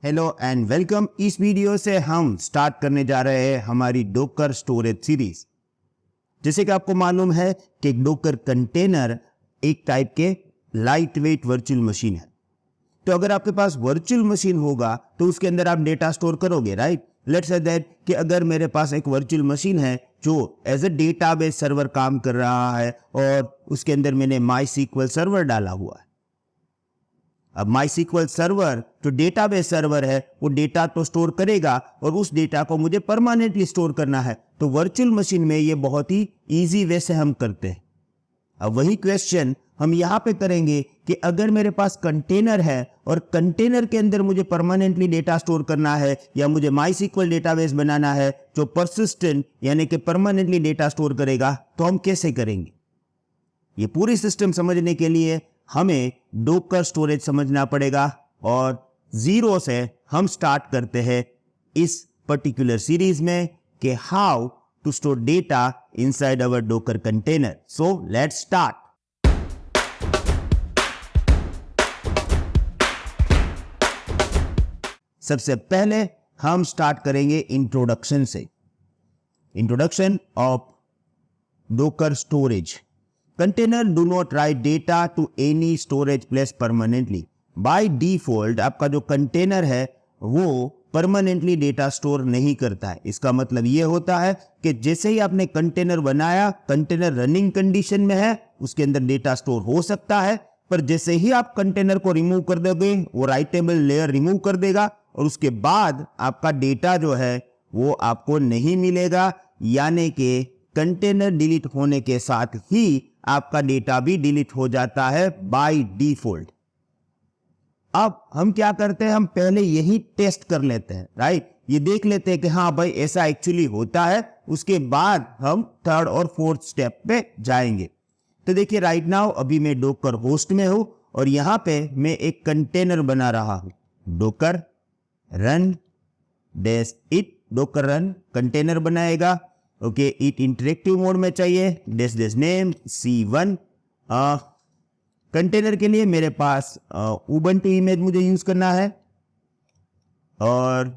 Hello and welcome. इस video से हम स्टार्ट करने जा रहे हैं हमारी डोकर स्टोरेज सीरीज। जैसे कि आपको मालूम है कि डोकर कंटेनर एक टाइप के लाइट वेट वर्चुअल मशीन है। तो अगर आपके पास वर्चुअल मशीन होगा तो उसके अंदर आप डेटा स्टोर करोगे, राइट। लेट्स से दैट कि अगर मेरे पास एक वर्चुअल मशीन है जो एज ए डेटाबेस सर्वर काम कर रहा है और उसके अंदर मैंने माई सीक्वल सर्वर डाला हुआ है। अब माई सीक्वल सर्वर जो डेटाबेस सर्वर है वो डेटा तो स्टोर करेगा और उस डेटा को मुझे परमानेंटली स्टोर करना है। तो वर्चुअल मशीन में ये बहुत ही इजी वे से हम करते हैं। अब वही क्वेश्चन हम यहां पे करेंगे कि अगर मेरे पास कंटेनर है और कंटेनर के अंदर मुझे परमानेंटली डेटा स्टोर करना है या मुझे माई सीक्वल डेटाबेस बनाना है जो परसिस्टेंट यानी कि परमानेंटली डेटा स्टोर करेगा, तो हम कैसे करेंगे? ये पूरी सिस्टम समझने के लिए हमें डोकर स्टोरेज समझना पड़ेगा और जीरो से हम स्टार्ट करते हैं इस पर्टिकुलर सीरीज में कि how to store data inside our docker container. So let's start. सबसे पहले हम स्टार्ट करेंगे इंट्रोडक्शन से। Introduction of docker storage. Container do not write data to any storage place permanently. By default आपका जो container है वो परमानेंटली डेटा स्टोर नहीं करता है। इसका मतलब ये होता है कि जैसे ही आपने कंटेनर बनाया, कंटेनर रनिंग कंडीशन में है, उसके अंदर डेटा स्टोर हो सकता है, पर जैसे ही आप कंटेनर को रिमूव कर दोगे वो राइटेबल लेयर रिमूव कर देगा और उसके बाद आपका डेटा जो है वो आपको नहीं मिलेगा। यानी कि कंटेनर डिलीट होने के साथ ही आपका डेटा भी डिलीट हो जाता है बाय डिफॉल्ट। अब हम क्या करते हैं, हम पहले यही टेस्ट कर लेते हैं, राइट। ये देख लेते हैं कि हाँ भाई ऐसा एक्चुअली होता है। उसके बाद हम थर्ड और फोर्थ स्टेप पे जाएंगे। तो देखिए राइट नाउ अभी मैं डोकर होस्ट में हूं और यहां पे मैं एक कंटेनर बना रहा हूं। Docker run dash it, docker run container बनाएगा। ओके, इट इंटरेक्टिव मोड में चाहिए। Dash dash name C1। Container के लिए मेरे पास उबंटू इमेज मुझे यूज करना है और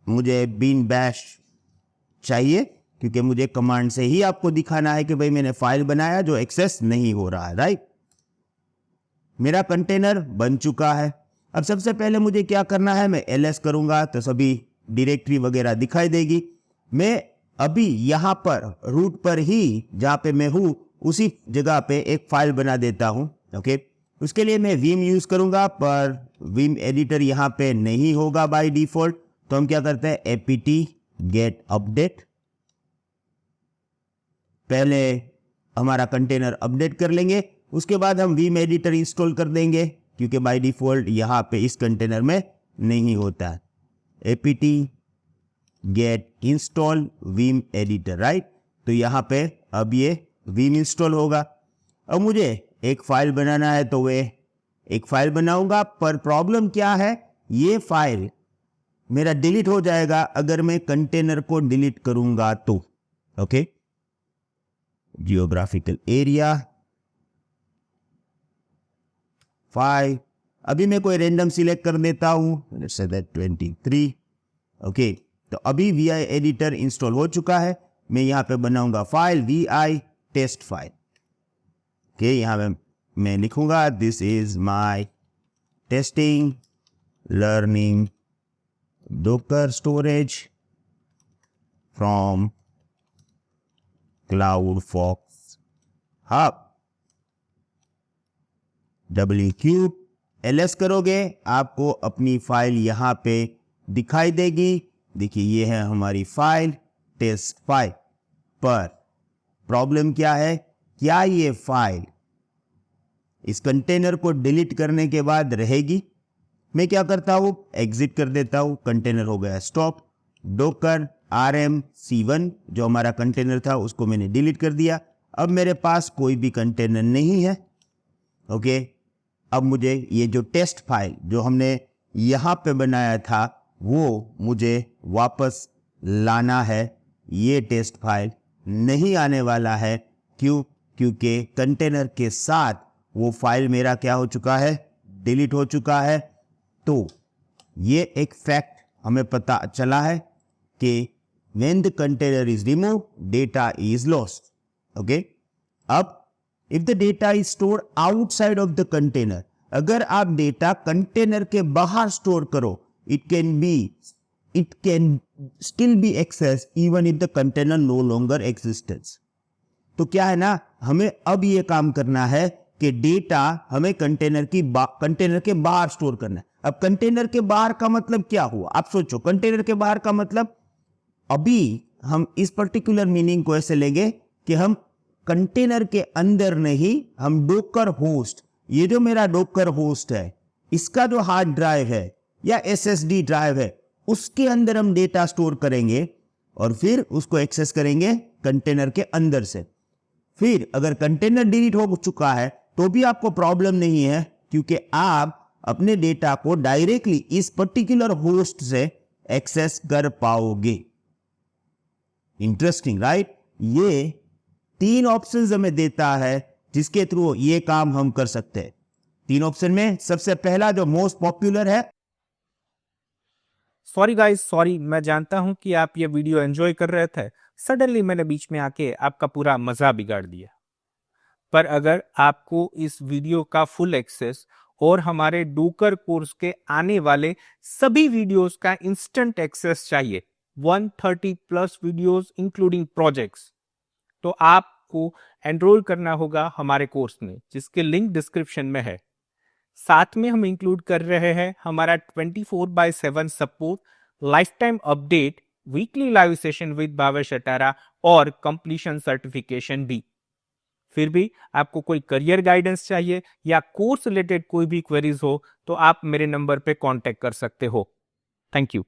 मुझे बीन बैश चाहिए क्योंकि मुझे कमांड से ही आपको दिखाना है कि भाई मैंने फाइल बनाया जो एक्सेस नहीं हो रहा है, राइट। मेरा कंटेनर बन चुका है। अब सबसे पहले मुझे क्या करना है, मैं ls करूंगा तो सभी डायरेक्टरी वगैरह दिखाई देगी। मैं अभी यहां पर रूट पर ही जहां पे मैं हूं उसी जगह पे एक फाइल बना देता हूं। ओके, उसके लिए मैं vim यूज करूंगा पर vim एडिटर यहां पे नहीं होगा बाय डिफॉल्ट। तो हम क्या करते हैं, apt get update। पहले हमारा कंटेनर अपडेट कर लेंगे, उसके बाद हम vim एडिटर इंस्टॉल कर देंगे क्योंकि बाय डिफॉल्ट यहां पे इस कंटेनर में नहीं होता है। apt get install vim editor, right. तो यहां पे अब ये vim इंस्टॉल होगा। अब मुझे एक फाइल बनाना है तो वे एक फाइल बनाऊंगा, पर प्रॉब्लम क्या है, ये फाइल मेरा डिलीट हो जाएगा अगर मैं कंटेनर को डिलीट करूंगा तो। Okay, geographical area 5। अभी मैं कोई रेंडम सिलेक्ट कर देता हूं, लेट्स से दैट 23। ओके, तो अभी vi एडिटर इंस्टॉल हो चुका है। मैं यहां पे बनाऊंगा file vi test file. Okay, यहां पे मैं लिखूंगा this is my testing learning docker storage from cloud fox hub. wq ls करोगे आपको अपनी फाइल यहां पे दिखाई देगी। देखिए ये है हमारी फाइल टेस्ट फाइल। पर प्रॉब्लम क्या है, क्या ये फाइल इस कंटेनर को डिलीट करने के बाद रहेगी? मैं क्या करता हूं, एग्जिट कर देता हूं, कंटेनर हो गया स्टॉप। डोकर rm C1 जो हमारा कंटेनर था उसको मैंने डिलीट कर दिया। अब मेरे पास कोई भी कंटेनर नहीं है। ओके, अब मुझे ये जो टेस्ट फाइल जो हमने यहां पे बनाया था वो मुझे वापस लाना है। ये टेस्ट फाइल नहीं आने वाला है। क्यों? क्योंकि कंटेनर के साथ वो फाइल मेरा क्या हो चुका है, डिलीट हो चुका है। तो ये एक फैक्ट हमें पता चला है कि when the container is removed, data is lost. Okay? अब if the data is stored outside of the container, अगर आप डेटा कंटेनर के बाहर स्टोर करो, it can still be accessed even if the container no longer exists. तो क्या है ना, हमें अब ये काम करना है कि डेटा हमें कंटेनर के बाहर स्टोर करना है। अब कंटेनर के बाहर का मतलब क्या हुआ, आप सोचो। कंटेनर के बाहर का मतलब, अभी हम इस पर्टिकुलर मीनिंग को ऐसे लेंगे कि हम कंटेनर के अंदर नहीं, हम डोकर होस्ट, ये जो मेरा डोकर होस्ट है, इसका जो हार्ड ड्राइव है या एसएसडी ड्राइव है, उसके अंदर हम डेटा स्टोर करेंगे और फिर उसको एक्सेस करेंगे कंटेनर के अंदर से। फिर अगर कंटेनर डिलीट हो चुका है तो भी आपको प्रॉब्लम नहीं है, क्योंकि आप अपने डेटा को डायरेक्टली इस पर्टिकुलर होस्ट से एक्सेस कर पाओगे। Interesting, right? ये 3 ऑप्शंस हमें देता है जिसके थ्रू ये काम हम कर सकते हैं। 3 ऑप्शन में सबसे पहला जो मोस्ट पॉपुलर है, सॉरी गाइस, सॉरी, मैं जानता हूं कि आप ये वीडियो एंजॉय कर रहे थे, सडनली मैंने बीच में आके आपका पूरा मजा बिगाड़ दिया। पर अगर आपको इस वीडियो का फुल एक्सेस और हमारे डोकर कोर्स के आने वाले सभी वीडियोस का इंस्टेंट एक्सेस चाहिए, 130 प्लस वीडियोस इंक्लूडिंग प्रोजेक्ट्स, तो आपको एनरोल करना होगा हमारे कोर्स में, जिसके लिंक डिस्क्रिप्शन में है। साथ में हम इंक्लूड कर रहे हैं हमारा 24/7 support, life time update, weekly live session with Bhavesh Atara और कंप्लीशन सर्टिफिकेशन भी। फिर भी आपको कोई करियर गाइडेंस चाहिए या कोर्स रिलेटेड कोई भी क्वेरीज हो तो आप मेरे नंबर पे कांटेक्ट कर सकते हो। Thank you.